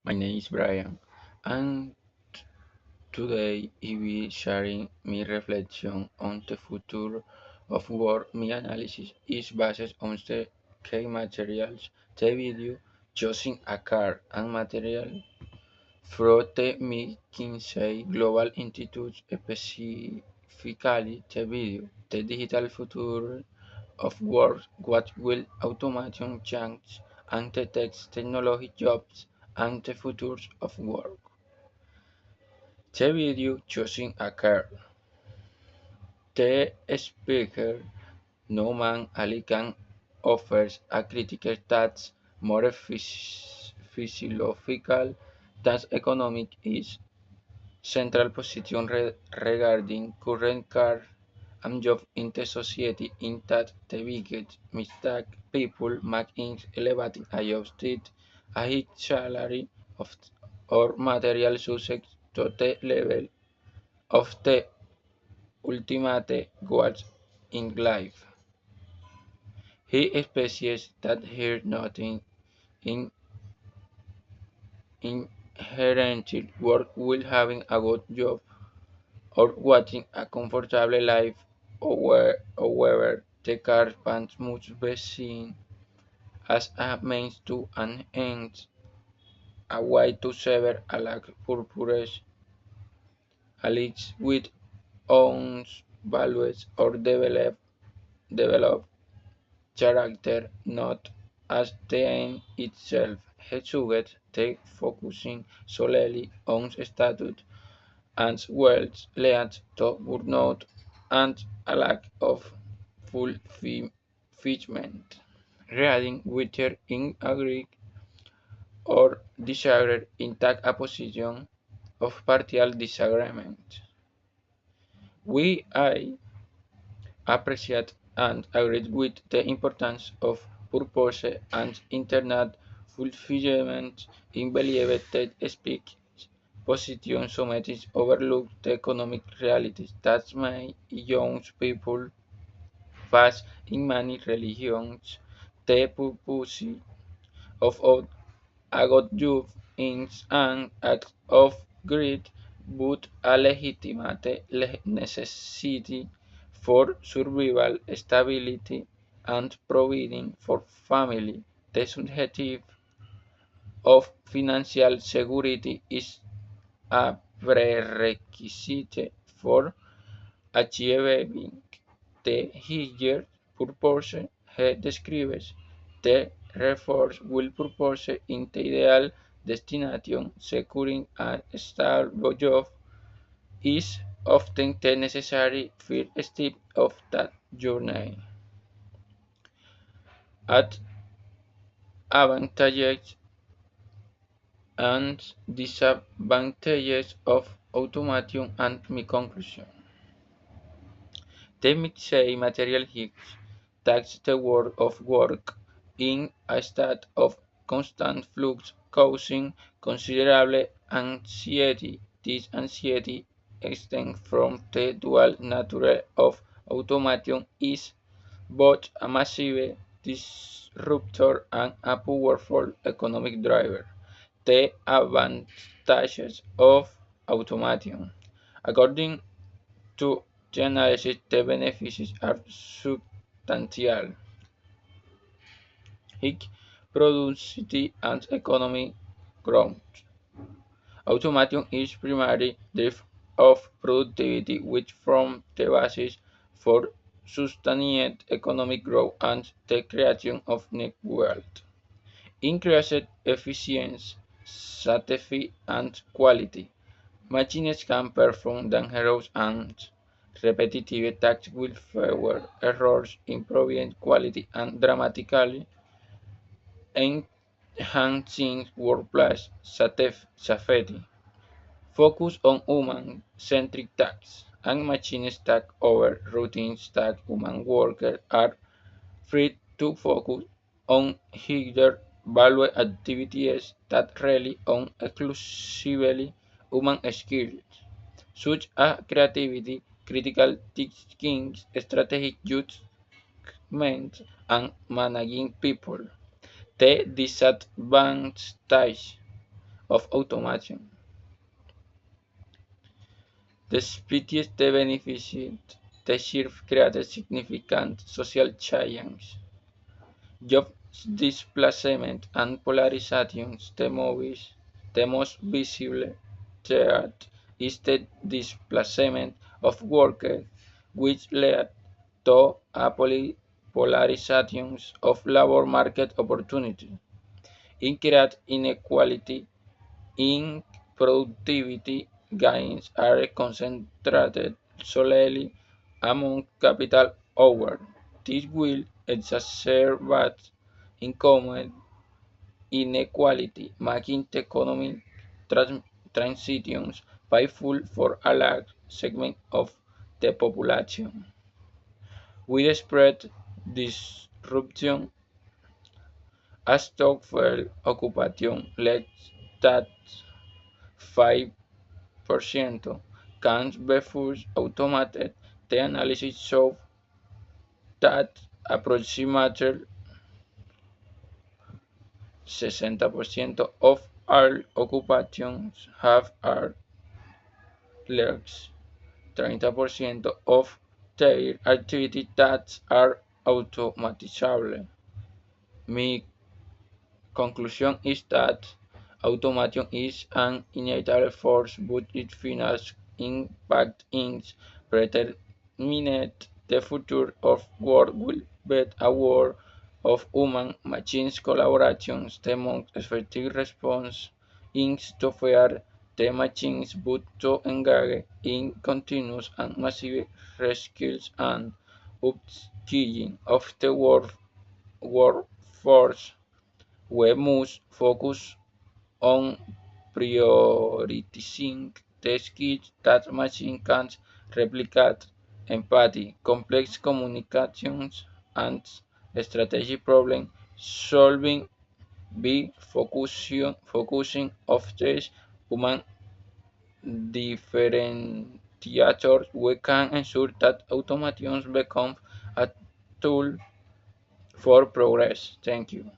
My name is Brian, and today I will be sharing my reflection on the future of work. My analysis is based on the key materials, the video, choosing a car, and material from the McKinsey Global Institute, specifically the video, the digital future of work, what will automation change, and the text technology jobs, and the future of work. The video choosing a car. The speaker Nouman Ali Khan offers a critical that's more philosophical than economic is central position regarding current car and job in the society in that the biggest mistake people make in elevating a job state a high salary of or material success to the level of the ultimate goals in life. He specifies that here nothing in inherently work with having a good job or watching a comfortable life. However, the car pants must be seen as a means to an end, a way to sever a lack purpose, allies with own values or develop character, not as the end itself. He suggests that focusing solely on status and wealth leads to burnout and a lack of fulfillment. Reading whether in agree or disagree in take a position of partial disagreement. I appreciate and agree with the importance of purpose and internal fulfillment in believe that speak position sometimes overlook the economic realities that may young people face in many religions. The purpose of a God job is an act of greed, but a legitimate necessity for survival, stability, and providing for family. The subjective of financial security is a prerequisite for achieving the higher purpose. He describes the reforms will purpose in the ideal destination. Securing a stable job is often the necessary first step of that journey. At advantages and disadvantages of automation and my conclusion. They might say material hits tax the world of work in a state of constant flux, causing considerable anxiety. This anxiety extends from the dual nature of automation is both a massive disruptor and a powerful economic driver. The advantages of automation. According to the analysis, the benefits are substantial: high productivity and economic growth. Automation is primary driver of productivity, which forms the basis for sustained economic growth and the creation of net wealth. Increased efficiency, safety, and quality. Machines can perform dangerous and repetitive tasks with fewer errors, improving quality and dramatically enhancing workplace safety. Focus on human-centric tasks and machine tasks over routine tasks. Human workers are free to focus on higher value activities that rely on exclusively human skills, such as creativity, critical thinking, strategic judgment, and managing people. The disadvantage of automation. Despite the benefits, the shift created significant social change. Job displacement and polarization, the most visible threat is the displacement of workers, which led to a polarization of labor market opportunities. It creates inequality in productivity gains are concentrated solely among capital owners. This will exacerbate income inequality, making the economic transitions painful for a large segment of the population. Widespread disruption as stockful occupation led that 5% can be fully automated. The analysis showed that approximately 60% of all occupations have are legs, 30% of their activity tasks are automatizable. My conclusion is that automation is an inevitable force, but its final impact is predetermined. The future of work will be a world of human-machine collaboration. The most effective response is to fear the machines, but to engage in continuous and massive reskills and upskilling of the workforce. We must focus on prioritizing the skills that machines can replicate: empathy, complex communications, and strategic problem solving by focusing on these human differentiators. We can ensure that automation becomes a tool for progress. Thank you.